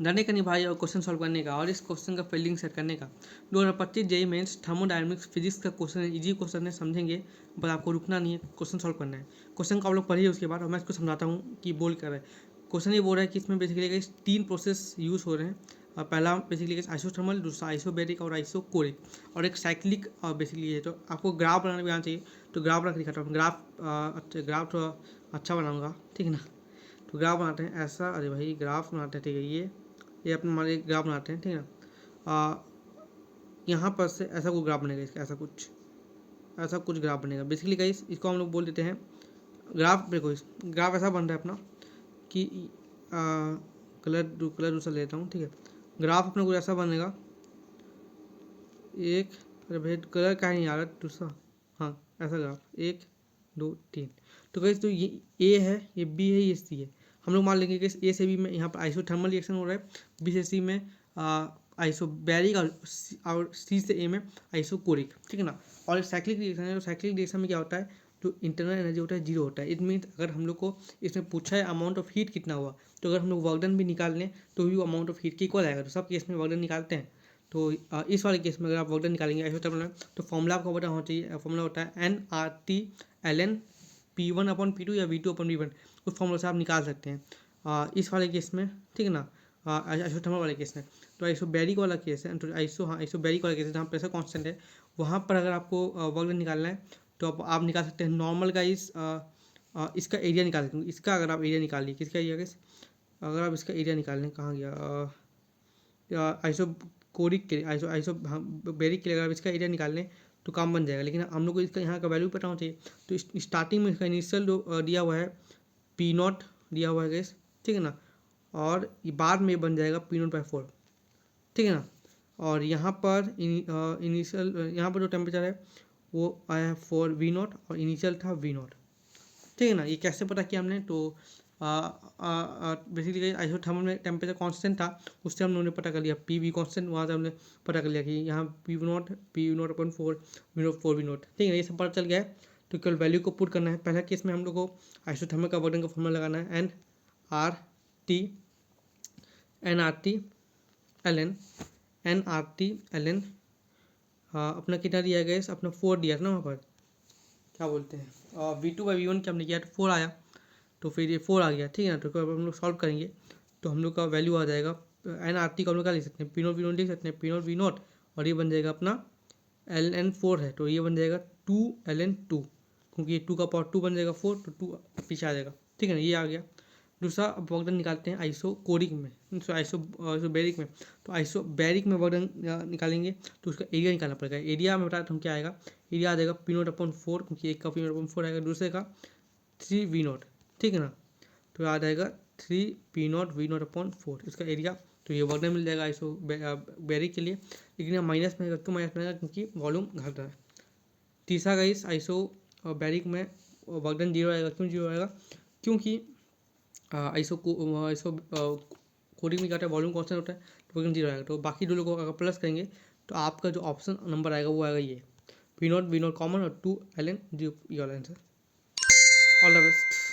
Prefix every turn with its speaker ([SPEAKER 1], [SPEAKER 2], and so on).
[SPEAKER 1] जाने का नहीं भाई और क्वेश्चन सॉल्व करने का और इस क्वेश्चन का फील्डिंग सेट करने का। 2025 जेईई मेंस थर्मोडायनेमिक्स फिजिक्स का क्वेश्चन है, इजी क्वेश्चन है, समझेंगे बस आपको रुकना नहीं है, क्वेश्चन सॉल्व करना है। क्वेश्चन को आप लोग पढ़िए, उसके बाद और मैं इसको समझाता हूँ कि बोल कर रहा है। क्वेश्चन ये बोल रहा है कि इसमें बेसिकली 3 प्रोसेस यूज़ हो रहे हैं। पहला बेसिकली आइसोथर्मल, दूसरा आइसोबैरिक और आइसोकोरिक, और एक साइक्लिक बेसिकली है। तो आपको ग्राफ बनाने भी आना चाहिए, तो ग्राफ बना के दिखाता हूँ। ग्राफ थोड़ा अच्छा बनाऊँगा, ठीक है ना। तो ग्राफ बनाते हैं ऐसा, अरे भाई ग्राफ बनाते हैं, ठीक है। ये अपने हमारे ग्राफ बनाते हैं, ठीक है ना। यहाँ पर से ऐसा कोई ग्राफ बनेगा, इसका ऐसा कुछ ग्राफ बनेगा बेसिकली गाइस। इसको हम लोग बोल देते हैं ग्राफ। देखो इस ग्राफ ऐसा बन रहा है अपना कि कलर दूसरा लेता हूँ, ठीक है। ग्राफ अपने को ऐसा बनेगा एक, अरे भाई कलर का नहीं आ रहा दूसरा, हाँ ऐसा ग्राफ 1 2 3। तो गाइस तो ये ए है, ये बी है, ये सी है। हम लोग मान लेंगे कि ए से बी में यहाँ पर आइसोथर्मल रिएक्शन हो रहा है, बी से सी में आइसोबैरिक, और सी से ए में आइसोकोरिक, ठीक है ना। और साइक्लिक रिएक्शन है, तो साइक्लिक रिएक्शन में क्या होता है, जो इंटरनल एनर्जी होता है 0 होता है। इट मीन्स अगर हम लोग को इसमें पूछा है अमाउंट ऑफ हीट कितना हुआ, तो अगर हम लोग वर्क डन भी निकाल लें तो भी वो अमाउंट ऑफ हीट की इक्वल आएगा। तो सब केस में वर्क डन निकालते हैं। तो इस वाले केस में अगर आप वर्क डन निकालेंगे आइसोथर्मल में, तो फॉर्मूला आपको पता होना चाहिए। फॉर्मूला होता है NRT/ln P1/P2 या V2/V1। उस फॉर्मूला से आप निकाल सकते हैं इस वाले केस में, ठीक है ना। आइसोथर्मल वाले केस में। तो आइसोबैरिक वाला केस है, तो आइसोबैरिक वाला केस है जहाँ प्रेशर कांस्टेंट है, वहाँ पर अगर आपको वर्क डन निकालना है तो आप निकाल सकते हैं नॉर्मल का इसका एरिया निकाल सकते हैं। इसका अगर आप एरिया निकालिए, किसका एरिया गाइस, अगर आप इसका एरिया निकाल लें, कहाँ गया, आइसोकोरिक के लिए, बेरिक के लिए अगर आप इसका एरिया निकाल लें तो काम बन जाएगा। लेकिन हम लोग को इसका यहाँ का वैल्यू पता होना चाहिए। तो स्टार्टिंग में इसका इनिशियल जो दिया हुआ है P0 दिया हुआ है गैस, ठीक है ना। और ये बाद में बन जाएगा P0/4, ठीक है ना। और यहाँ पर इनिशियल यहाँ पर जो टेम्परेचर है वो आया है 4V0 और इनिशियल था V0, ठीक है ना। ये कैसे पता किया हमने, तो बेसिकली आइसोथर्मल में टेम्परेचर कांस्टेंट था, उससे हम लोगों ने पता कर लिया पी वी कांस्टेंट, वहाँ से हमने पता कर लिया कि यहाँ P0/4 V0 ठीक है। ये सब पता चल गया है। तो केवल वैल्यू को पुट करना है। पहला केस में हम लोग को आइसोथर्मल का वर्क डन का फॉर्मूला लगाना है NRT/ln अपना कितना दिया गया, अपना 4 दिया था ना वहाँ पर, क्या बोलते हैं V2/V1 क्या हमने किया तो 4 आया, तो फिर ये 4 आ गया, ठीक है ना। तो अब हम लोग सॉल्व करेंगे तो हम लोग का वैल्यू आ जाएगा NRT को हम लोग क्या लिख सकते हैं, P0/V0 लिख सकते हैं, P0/V0, और ये बन जाएगा अपना ln4 है, तो ये बन जाएगा 2ln2, क्योंकि ये 2 का पावर 2 बन जाएगा 4, तो 2 पीछे आ जाएगा, ठीक है ना। ये आ गया। दूसरा वर्क डन निकालते हैं आइसोकोरिक में, आइसोबैरिक में। तो आइसोबैरिक में वर्क डन निकालेंगे तो उसका एरिया निकालना पड़ेगा। एरिया में बताता हूँ क्या आएगा, एरिया आ जाएगा P0/4, क्योंकि एक का P0/4 आएगा, दूसरे का 3V0, ठीक है ना। तो आ जाएगा 3P0 V0/4 इसका एरिया। तो ये वर्क डन मिल जाएगा आइसोबैरिक के लिए। लेकिन यहाँ माइनस में क्यों माइनस में, क्योंकि वॉल्यूम घट रहा है। तीसरा का इस आइसोबैरिक में वर्क डन 0 आएगा। क्यों 0 आएगा, क्योंकि कोडिंग में क्या होता है, वॉल्यूम कांस्टेंट होता है, तो वर्क डन 0 आएगा। तो बाकी दो लोगों को अगर प्लस करेंगे तो आपका जो ऑप्शन नंबर आएगा वो आएगा ये P0 V0 कॉमन और 2ln 0 ये वाला आंसर। All the best.